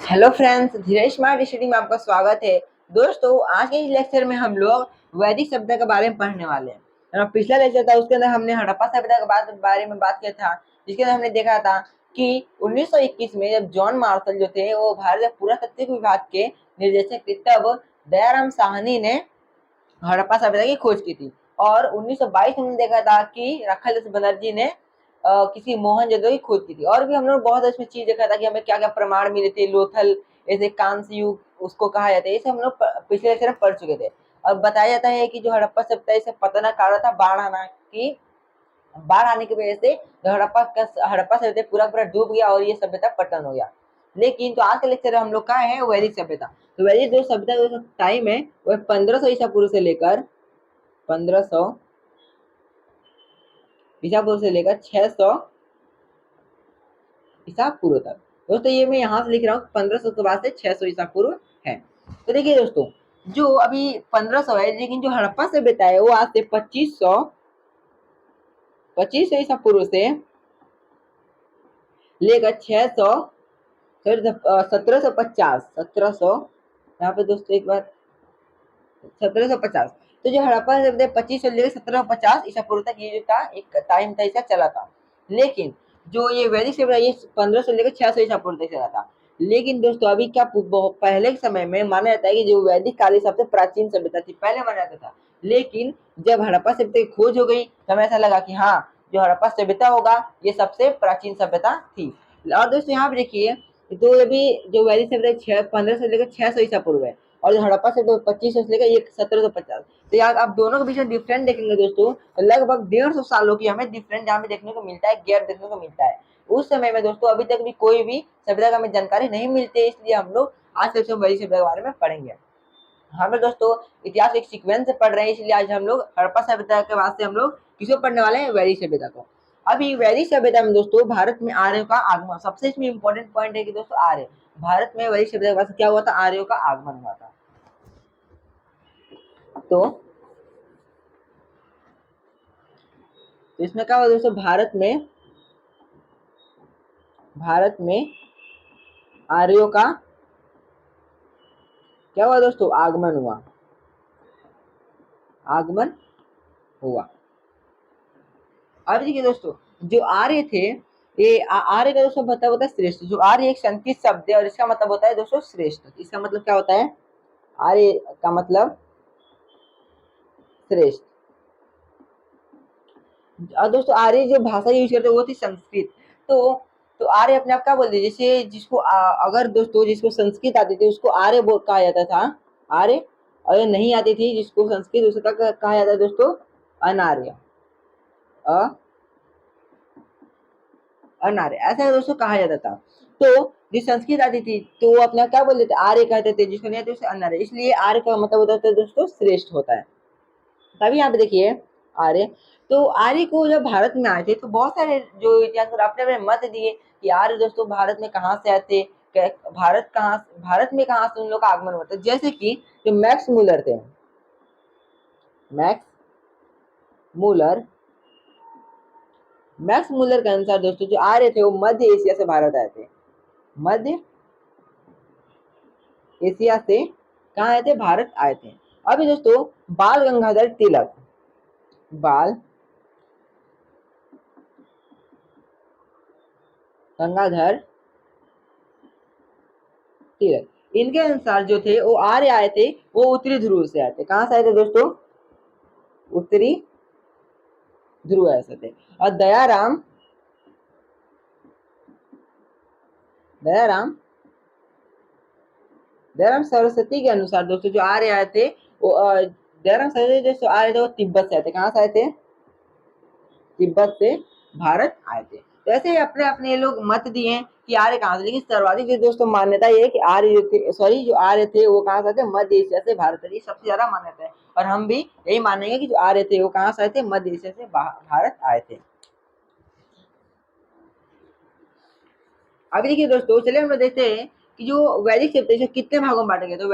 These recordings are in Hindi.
Hello friends, Dhiresh smart study में आपका स्वागत है। दोस्तों, आज के इस लेक्चर में हम लोग वैदिक सभ्यता के बारे में पढ़ने वाले हैं। पिछला लेक्चर था, उसके अंदर हमने हड़प्पा सभ्यता के बारे में बात किया था, जिसके अंदर हमने देखा था कि 1921 में जब जॉन मार्शल जो थे वो भारतीय पुरातत्व विभाग के निर्देशक थे, तब दयाराम साहनी ने हड़प्पा सभ्यता की खोज की थी। और 1922 में देखा था कि रखल बनर्जी ने किसी मोहनजोदड़ो की खोज की थी। और भी हम लोग बहुत इसमें चीज देखा था कि हमें क्या क्या प्रमाण मिले थे। लोथल, ऐसे कांस्य युग उसको कहा जाता है, इसे हम लोग पिछले लेक्चर में पढ़ चुके थे। और बताया जाता है कि जो हड़प्पा सभ्यता इसे पतन का कारण था बाढ़ आने की वजह से हड़प्पा सभ्यता पूरा पूरा डूब गया और ये सभ्यता पतन हो गया। लेकिन तो आज के लेक्चर हम लोग का है वैदिक सभ्यता। तो वैदिक जो सभ्यता का टाइम है वो 1500 ईसा पूर्व से लेकर 1500 ईसा पूर्व से लेकर 600 ईसा पूर्व तक। दोस्तों, ये मैं यहाँ से लिख रहा हूँ 1500 के बाद से 600 ईसा पूर्व है। तो देखिए दोस्तों, जो अभी 1500 है, लेकिन जो हड़प्पा सभ्यता है वो आज से 2500 ईसा पूर्व से लेकर 600 1750 यहाँ पे दोस्तों एक बार 1750। तो जो हड़प्पा सभ्यता 25 से लेकर 1750 ईसा पूर्व तक ये जो था एक टाइम था, इसका चला था। लेकिन जो ये वैदिक सभ्यता ये 1500 से लेकर 600 ईसा पूर्व तक चला था। लेकिन दोस्तों, अभी क्या पहले के समय में माना जाता है कि जो वैदिक काल सबसे प्राचीन सभ्यता थी, पहले माना जाता था। लेकिन जब हड़प्पा सभ्यता की खोज हो गई तो हमें ऐसा लगा कि हाँ, जो हड़प्पा सभ्यता होगा ये सबसे प्राचीन सभ्यता थी। और दोस्तों यहाँ पे देखिए, तो अभी जो वैदिक सभ्यता 1500 से लेकर 600 ईसा पूर्व है, और हड़प्पा से 2500 से लेकर 1750। तो यार आप दोनों के बीच में डिफरेंट देखेंगे दोस्तों, तो लगभग 150 सालों की हमें डिफरेंट यहाँ पे देखने को मिलता है, गैप देखने को मिलता है। उस समय में दोस्तों अभी तक भी कोई भी सभ्यता का हमें जानकारी नहीं मिलती है, इसलिए हम लोग आज से वैदिक सभ्यता के बारे में पढ़ेंगे। हम लोग दोस्तों इतिहास एक सीक्वेंस से पढ़ रहे हैं, इसलिए आज हम लोग हड़प्पा सभ्यता के बाद से हम लोग किसको पढ़ने वाले हैं, वैदिक सभ्यता को। अभी वैदिक सभ्यता में दोस्तों भारत में आर्यों का आगमन सबसे इसमें इंपॉर्टेंट पॉइंट है कि दोस्तों आर्य भारत में वैदिक सभ्यता के बाद क्या हुआ था, आर्यों का आगमन हुआ था। तो इसमें क्या हुआ दोस्तों, भारत में आर्यों का क्या हुआ दोस्तों, आगमन हुआ। अब देखिए दोस्तों, जो आर्य थे, ये आर्य का दोस्तों मतलब होता है श्रेष्ठ। जो आर्य एक संस्कृत शब्द है और इसका मतलब होता है दोस्तों श्रेष्ठ। इसका मतलब क्या होता है, आर्य का मतलब श्रेष्ठ। और दोस्तों आर्य जो भाषा यूज करते वो थी संस्कृत। तो आर्य अपने आप क्या बोलते, जैसे जिसको अगर दोस्तों जिसको संस्कृत आती थी उसको आर्य कहा जाता था, आर्य। और नहीं आती थी जिसको संस्कृत, उसका कहा जाता है दोस्तों अनार्य। अनार्य ऐसा दोस्तों कहा जाता था। तो जिस संस्कृत आती थी तो वो अपना क्या बोलते थे, आर्य कहते थे, जिसको नहीं आती उसे अनार्य। इसलिए आर्य का मतलब होता है दोस्तों श्रेष्ठ होता है। तभी यहाँ पे देखिए आर्य, तो आर्य को जब भारत में आए थे तो बहुत सारे जो इतिहासकार अपने अपने मत दिए कि आर्य दोस्तों भारत में कहाँ से आए थे, भारत में कहाँ से उन लोग का आगमन हुआ था। जैसे कि जो मैक्स मूलर थे, मैक्स मूलर मैक्स मूलर के अनुसार दोस्तों जो आर्य थे वो मध्य एशिया से भारत आए थे। मध्य एशिया से कहाँ आए थे, भारत आए थे। अभी दोस्तों बाल गंगाधर तिलक, बाल गंगाधर तिलक, इनके अनुसार जो थे वो आर्य आए थे, वो उत्तरी ध्रुव से आए थे। कहाँ से आए थे दोस्तों, उत्तरी ध्रुव ऐसे थे। और दयाराम दयाराम सरस्वती के अनुसार दोस्तों जो आर्य आए थे वो दयाराम सरस्वती जो आर्य थे वो तिब्बत से आए थे। कहाँ से आए थे, तिब्बत से भारत आए थे। तो ऐसे अपने अपने ये लोग मत दिए कि आर्य कहाँ से, लेकिन सर्वाधिक जो दोस्तों मान्यता ये है कि आर्य थे, सॉरी जो आर्य थे वो कहाँ से आए थे, मध्य एशिया से भारत आए, सबसे ज्यादा मान्यता है। और हम भी यही मानेंगे कि जो आर्य थे वो कहाँ से आए थे, मध्य एशिया से भारत आए थे। अभी देखिए दोस्तों, चलिए हम लोग देखते हैं कि जो वैदिक सभ्यता कितने भागों में बांटा गया। तो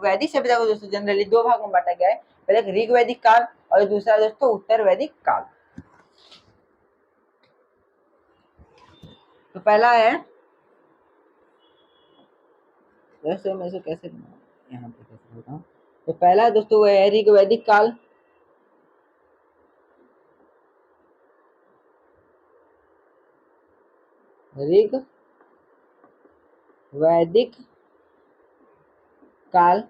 वैदिक सभ्यता को दोस्तों जनरली दो भागों में बांटा गया है। पहले एक ऋग वैदिक काल और दूसरा दोस्तों उत्तर वैदिक काल। तो पहला है वैसे मैं इसे कैसे बनाऊं, यहाँ पे कैसे बताऊं। तो पहला दोस्तों वो है ऋग वैदिक काल। ऋग वैदिक काल।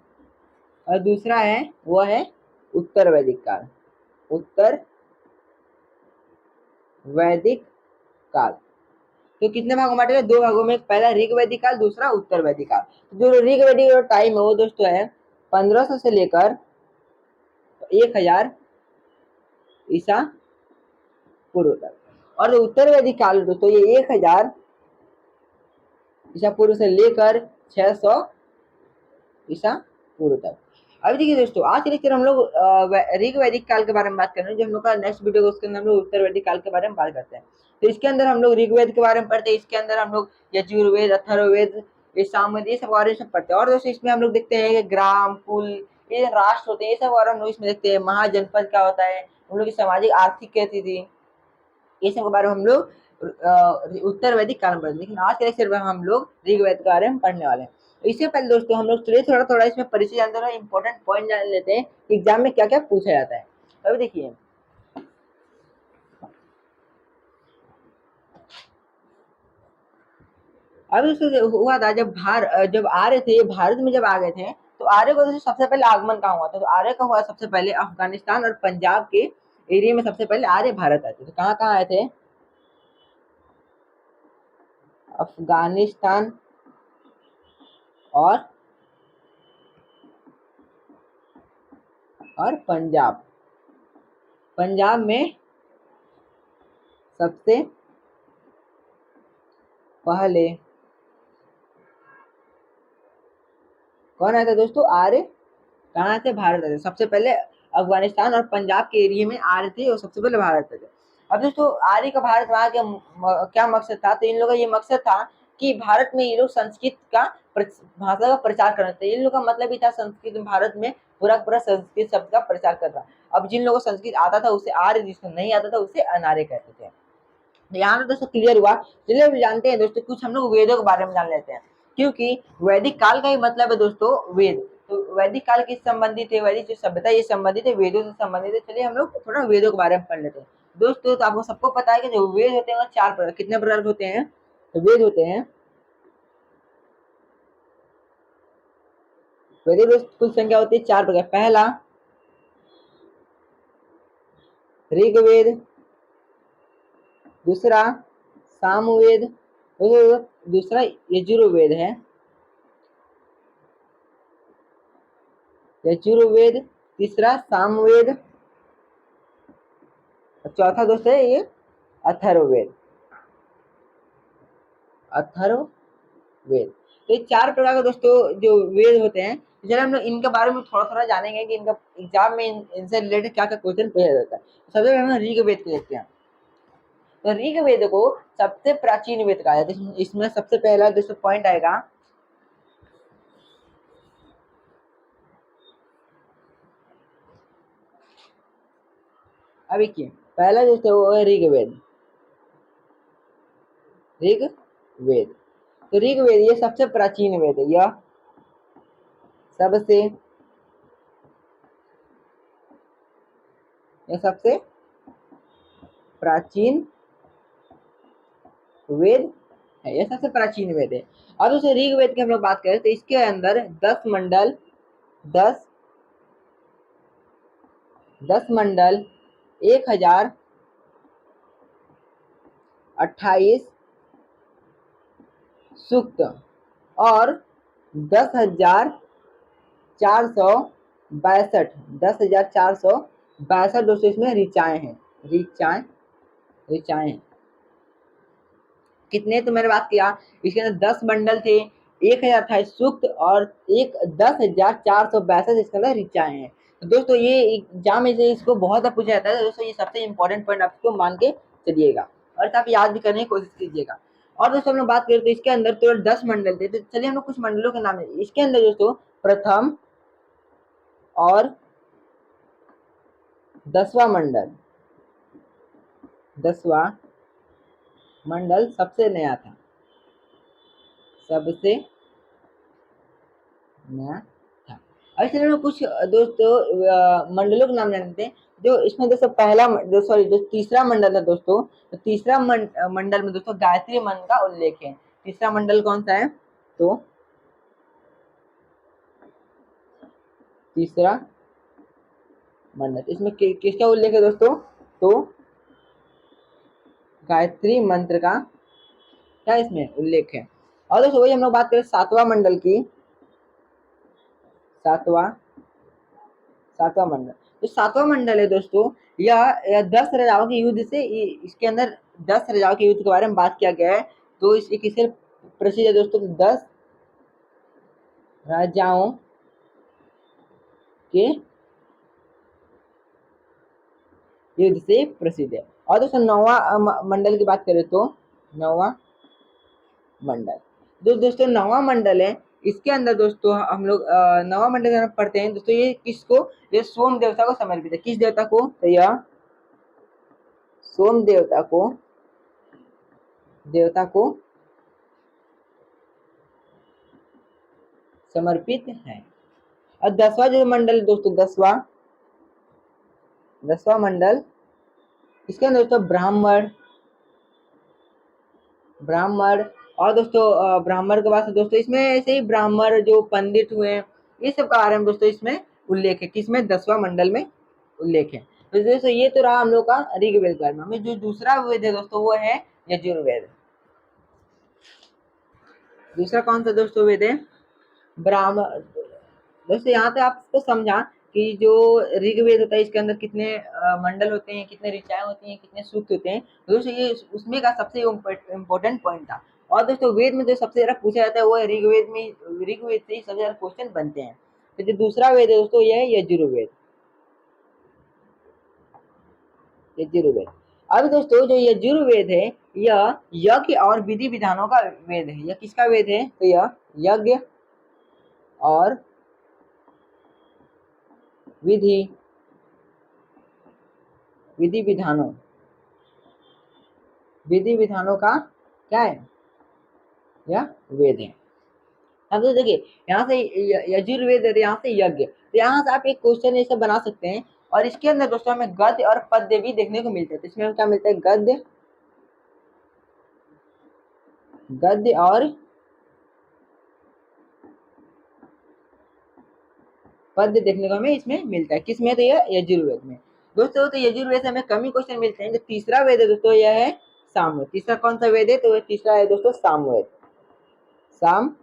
और दूसरा है वो है उत्तर वैदिक काल। उत्तर वैदिक काल। तो कितने भागों में बांटेगा, दो भागों में, पहला ऋग वैदिक काल, दूसरा उत्तर वैदिक काल। तो जो ऋग वैदिक जो टाइम है वो दोस्तों है 1500 से लेकर 1000 ईसा पूर्व तक। और जो उत्तर वैदिक काल दोस्तों ये 1000 ईसा पूर्व से लेकर 600 ईसा पूर्व तक। अभी देखिए दोस्तों आज के लेक्चर हम लोग ऋग वैदिक काल के बारे में बात कर रहे हैं। जो हम लोग का नेक्स्ट वीडियो उसके अंदर हम लोग उत्तर वैदिक काल के बारे में बात करते हैं। तो इसके अंदर हम लोग ऋग्वेद के बारे में पढ़ते हैं, इसके अंदर हम लोग यजुर्वेद, अथर्ववेद, ये सामवेद, ये सब बारे में सब पढ़ते हैं। और दोस्तों इसमें हम लोग देखते हैं कि ग्राम, कुल, ये राष्ट्र होते हैं, ये सब और हम लोग इसमें देखते हैं। महाजनपद क्या होता है, हम लोग की सामाजिक आर्थिक कैसी थी, ये सब के बारे में हम लोग उत्तर वैदिक काल में पढ़ते हैं। लेकिन आज के लेक्चर में हम लोग ऋग्वेद के बारे में पढ़ने वाले हैं। इससे पहले दोस्तों हम लोग चलिए थोड़ा थोड़ा इसमें परिचय जानते हैं, इंपॉर्टेंट पॉइंट जान लेते हैं कि एग्जाम में क्या क्या पूछा जाता है। अभी देखिए अभी उसको हुआ था जब आर्य थे भारत में जब आ गए थे, तो आर्य को सबसे पहले आगमन कहाँ हुआ था, तो आर्य का हुआ सबसे पहले अफगानिस्तान और पंजाब के एरिया में। सबसे पहले आर्य भारत आए थे। तो कहाँ कहाँ आए थे, अफगानिस्तान और पंजाब। पंजाब में सबसे पहले कौन आया था दोस्तों, आर्य कहाँ से, भारत आए थे। सबसे पहले अफगानिस्तान और पंजाब के एरिया में आर्य थे और सबसे पहले भारत आए थे। अब दोस्तों आर्य का भारत वहाँ के क्या मकसद था, तो इन लोगों का ये मकसद था कि भारत में ये लोग संस्कृत का भाषा का प्रचार करना चाहिए। इन लोगों का मतलब भी था संस्कृत भारत में पूरा पूरा संस्कृत शब्द का प्रचार कर रहा। अब जिन लोगों को संस्कृत आता था उसे आर्य, जिसको नहीं आता था उसे अनार्य कहते थे। यहाँ पे दोस्तों क्लियर हुआ। चलिए अभी जानते हैं दोस्तों कुछ हम लोग वेदों के बारे में जान लेते हैं, क्योंकि वैदिक काल का ही मतलब है दोस्तों वेद। तो वैदिक काल किस संबंधित है, वैदिक जो सभ्यता ये संबंधित है वेदों से संबंधित है। चलिए हम लोग थोड़ा वेदों के बारे में पढ़ लेते हैं। दोस्तों तो आपको सबको पता है कि जो वेद होते हैं वो चार प्रकार, कितने प्रकार के होते हैं, तो वेद होते हैं, वैदिक दोस्त कुल संख्या होती है चार प्रकार। पहला ऋग्वेद, दूसरा सामवेद, दूसरा यजुर्वेद है, यजुर्वेद, तीसरा सामवेद, चौथा दोस्त है ये अथर्ववेद। अथर्ववेद। तो ये चार प्रकार के दोस्तों जो वेद होते हैं, चलिए हम लोग इनके बारे में थोड़ा थोड़ा जानेंगे कि इनका एग्जाम में इनसे रिलेटेड क्या क्या क्वेश्चन पूछा जाता है। सबसे पहले हम ऋग्वेद को देखते हैं। तो ऋग्वेद को सबसे प्राचीन वेद कहा जाता है। इसमें सबसे पहला दोस्तों पॉइंट आएगा, अभी की पहला दोस्तों वो है ऋग्वेद। ऋग्वेद, तो ऋग्वेद ये सबसे प्राचीन वेद है। यह सबसे ये सबसे प्राचीन वेद है, यह सबसे प्राचीन वेद है। अब उसे ऋग्वेद की हम लोग बात करें तो इसके अंदर 10 मंडल, 10 मंडल, 1028 सूक्त और 10,462, 10,462 दोस्तों इसमें ऋचाएं हैं। ऋचाएं ऋचाएं हैं कितने, तो मैंने बात किया इसके अंदर 10 मंडल थे, 1028 सूक्त और 10,462 इसके अंदर ऋचाएं हैं। तो दोस्तों ये एग्जाम में से इसको बहुत पूछा जाता है। तो दोस्तों ये सबसे इंपॉर्टेंट पॉइंट आपको मान के चलिएगा और आप याद भी करने की कोशिश कीजिएगा। और दोस्तों हम लोग बात करें तो इसके अंदर तो 10 मंडल थे। तो चलिए हम लोग कुछ मंडलों के नाम है इसके अंदर दोस्तों। प्रथम और 10वां मंडल, 10वां मंडल सबसे नया था, सबसे नया था। अब चलिए हम लोग कुछ दोस्तों मंडलों के नाम जानते हैं। जो इसमें दोस्तों पहला जो सॉरी जो तीसरा मंडल है दोस्तों, तो तीसरा मंडल में दोस्तों गायत्री मंत्र का उल्लेख है। तीसरा मंडल कौन सा है? तो तीसरा मंडल इसमें किसका उल्लेख है दोस्तों? तो गायत्री मंत्र का क्या इसमें उल्लेख है। और दोस्तों वही हम लोग बात करें सातवां मंडल की। सातवां सातवां मंडल, तो सातवां मंडल है दोस्तों, यह 10 राजाओं के युद्ध से इसके अंदर 10 राजाओं के युद्ध के बारे में बात किया गया है। तो इस किससे प्रसिद्ध है दोस्तों? 10 राजाओं के युद्ध से प्रसिद्ध है। और दोस्तों नौवां मंडल की बात करें तो नौवां मंडल, जो दोस्तों नौवां मंडल है, इसके अंदर दोस्तों हम लोग नौवां मंडल पढ़ते हैं दोस्तों। ये किसको? ये सोम देवता को समर्पित है। किस देवता को? तो यह सोम देवता को समर्पित है। और 10वां जो मंडल दोस्तों, 10वां मंडल, इसके अंदर दोस्तों ब्राह्मण और दोस्तों ब्राह्मण के बाद दोस्तों इसमें ऐसे ही ब्राह्मण जो पंडित हुए, ये सब का बारे में दोस्तों इसमें उल्लेख है। किसमें? 10वां मंडल में उल्लेख है। तो दोस्तों ये तो रहा हम लोग का ऋग्वेद का। हमें जो दूसरा वेद है दोस्तों वो है यजुर्वेद। दूसरा कौन सा दोस्तों वेद है? ब्राह्मण। दोस्तों यहाँ पे आपको समझा कि जो ऋग्वेद होता है इसके अंदर कितने मंडल होते हैं, कितने ऋचाएं होती हैं, कितने सूक्त होते हैं। तो दोस्तों ये उसमें का सबसे इम्पोर्टेंट पॉइंट था। और दोस्तों वेद में जो सबसे ज्यादा पूछा जाता है वो है ऋग्वेद से ही सबसे ज्यादा क्वेश्चन बनते हैं। तो जो दूसरा वेद है दोस्तों यह है यजुर्वेद। यजुर्वेद। अब दोस्तों जो यजुर्वेद है यह यज्ञ और विधि विधानों का वेद है। यह किसका वेद है? तो यह यज्ञ और विधि विधि विधानों विधि विधानों का क्या है? यह वेद है। अब तो देखिए यहाँ से यजुर्वेद है, यहाँ से यज्ञ, तो यहाँ से आप एक क्वेश्चन ऐसा बना सकते हैं। और इसके अंदर दोस्तों हमें गद्य और पद्य भी देखने को मिलते हैं। तो इसमें क्या मिलता है? गद्य और पद्य देखने को हमें इसमें मिलता है। किसमें? तो यह यजुर्वेद में। दोस्तों तो यजुर्वेद से हमें कम ही क्वेश्चन मिलते हैं। जो तीसरा वेद है दोस्तों यह है सामवेद। तीसरा कौन सा वेद है? तो तीसरा है दोस्तों सामवेद। सामवेद,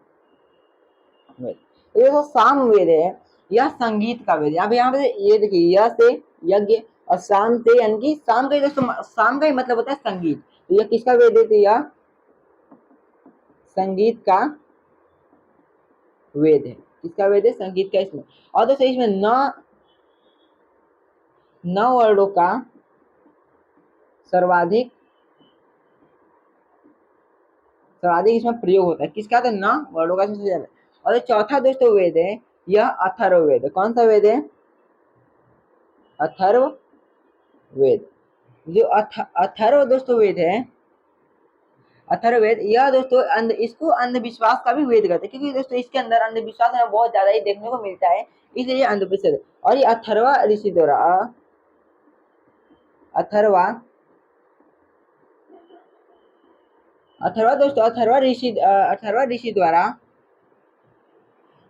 तो ये जो सामवेद है यह संगीत का वेद है। अब यहाँ पे ये देखिए, यह से यज्ञ और शाम से, यानी कि शाम का दोस्तों, शाम का ही मतलब होता है संगीत। तो यह किसका वेद है? तो यह संगीत का वेद है। किसका वेद है? संगीत का। इसमें और दोस्तों इसमें नौ वर्णों का सर्वाधिक सर्वाधिक इसमें प्रयोग होता है। किसका? तो नौ वर्णों का सबसे ज्यादा। और जो चौथा दोस्तों वेद है यह अथर्ववेद है। कौन सा वेद है? अथर्ववेद। जो अथर्व दोस्तों वेद है, अथर्ववेद, यह दोस्तों इसको अंधविश्वास का भी वेद कहते हैं। क्योंकि दोस्तों इसके अंदर अंधविश्वास हमें बहुत ज्यादा ही देखने को मिलता है, इसलिए अंधविश्वास। और ये अथर्वा ऋषि द्वारा अथर्वा अथर्वा दोस्तों अथर्वा ऋषि द्वारा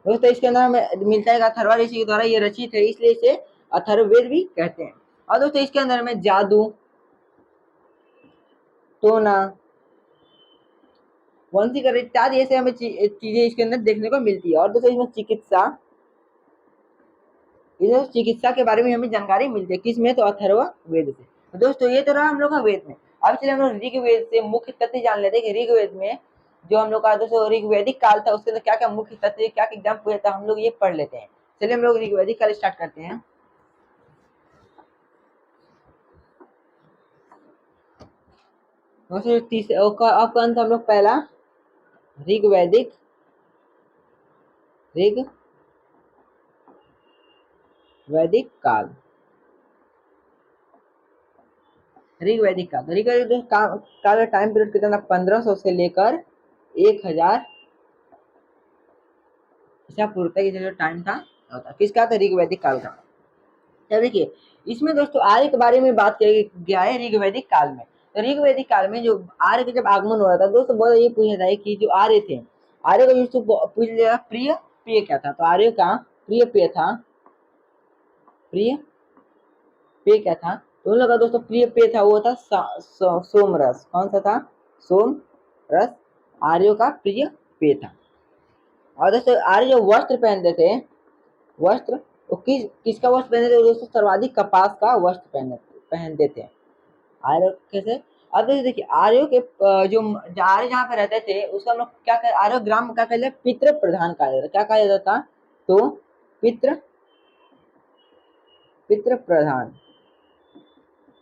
दोस्तों इसके अंदर हमें मिलता है कि अथर्वा ऋषि के द्वारा ये रचित है, इसलिए इसे अथर्ववेद भी कहते हैं। और दोस्तों इसके अंदर हमें जादू, टोना, वंशीकरण इत्यादि ऐसे हमें चीजें इसके अंदर देखने को मिलती है। और दोस्तों इसमें चिकित्सा के बारे में हमें जानकारी मिलती है। किसमें? तो अथर्व वेद से। तो दोस्तों ये तो रहा हम लोग का वेद में। अब चलिए हम लोग ऋग्वेद से मुख्य तथ्य जान लेते हैं कि ऋग्वेद में जो हम लोग का दोस्तों ऋग्वैदिक काल था उसके अंदर क्या क्या मुख्य तथ्य, क्या क्या एग्जाम पूछा था, हम लोग ये पढ़ लेते हैं। चलिए हम लोग ऋग्वैदिक काल स्टार्ट करते हैं। आपका अंत हम लोग पहला ऋग्वैदिक ऋग्वैदिक काल। ऋग्वैदिक काल, ऋग्वैदिक काल का टाइम पीरियड कितना था? 1500 से लेकर 1000 ईसा पूर्व तक जो टाइम था किसका था, ऋग्वैदिक काल का। अब देखिए इसमें दोस्तों आर्य के बारे में बात किया गया है ऋग्वैदिक काल में। तो ऋग्वैदिक काल में जो आर्य का जब आगमन हुआ था दोस्तों, बहुत ये पूछा था कि जो आर्य थे, आर्य का दोस्तों पूछ लिया प्रिय पेय क्या था। तो आर्य का प्रिय पेय था, प्रिय पेय क्या था, तो उन लोगों का दोस्तों प्रिय पेय था वो था सोमरस। कौन सा था, सोम रस आर्यों का प्रिय पेय था। और दोस्तों आर्य जो वस्त्र पहनते थे, वस्त्र वो किसका वस्त्र पहनते थे दोस्तों, सर्वाधिक कपास का वस्त्र पहनते थे आर्य। कैसे, अब देखिए आर्यों के जो आर्य जहाँ पे रहते थे उसका हम लोग क्या आर्य ग्राम क्या कहते, पितृ प्रधान कहा जाता, क्या कहा जाता था, तो पितृ पितृ प्रधान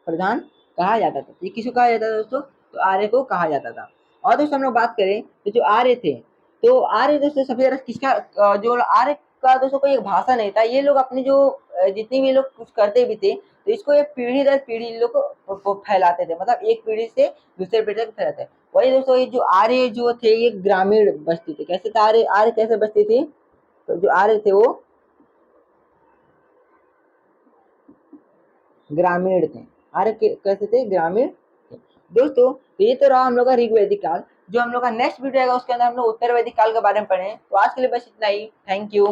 प्रधान कहा जाता था। ये किसको कहा जाता था दोस्तों, तो आर्य को कहा जाता था। और दोस्तों हम लोग बात करें तो जो आर्य थे, तो आर्य दोस्तों सबसे ज्यादा किसका जो आर्य का दोस्तों कोई एक भाषा नहीं था। ये लोग अपनी जो जितने भी लोग कुछ करते भी थे तो इसको एक पीढ़ी दर पीढ़ी लोग को फैलाते थे, मतलब एक पीढ़ी से दूसरे पीढ़ी तक फैलाते। वही दोस्तों ये जो आर्य जो थे ये ग्रामीण बस्ती थे। कैसे था आर्य, आर्य कैसे बस्ती थी, तो जो आर्य थे वो ग्रामीण थे। आर्य कैसे थे, ग्रामीण थे। दोस्तों ये तो रहा हम लोग का ऋग्वैदिक काल। जो हम लोग का नेक्स्ट वीडियो आएगा उसके अंदर हम लोग उत्तर वैदिक काल के बारे में पढ़े। तो आज के लिए बस इतना ही, थैंक यू।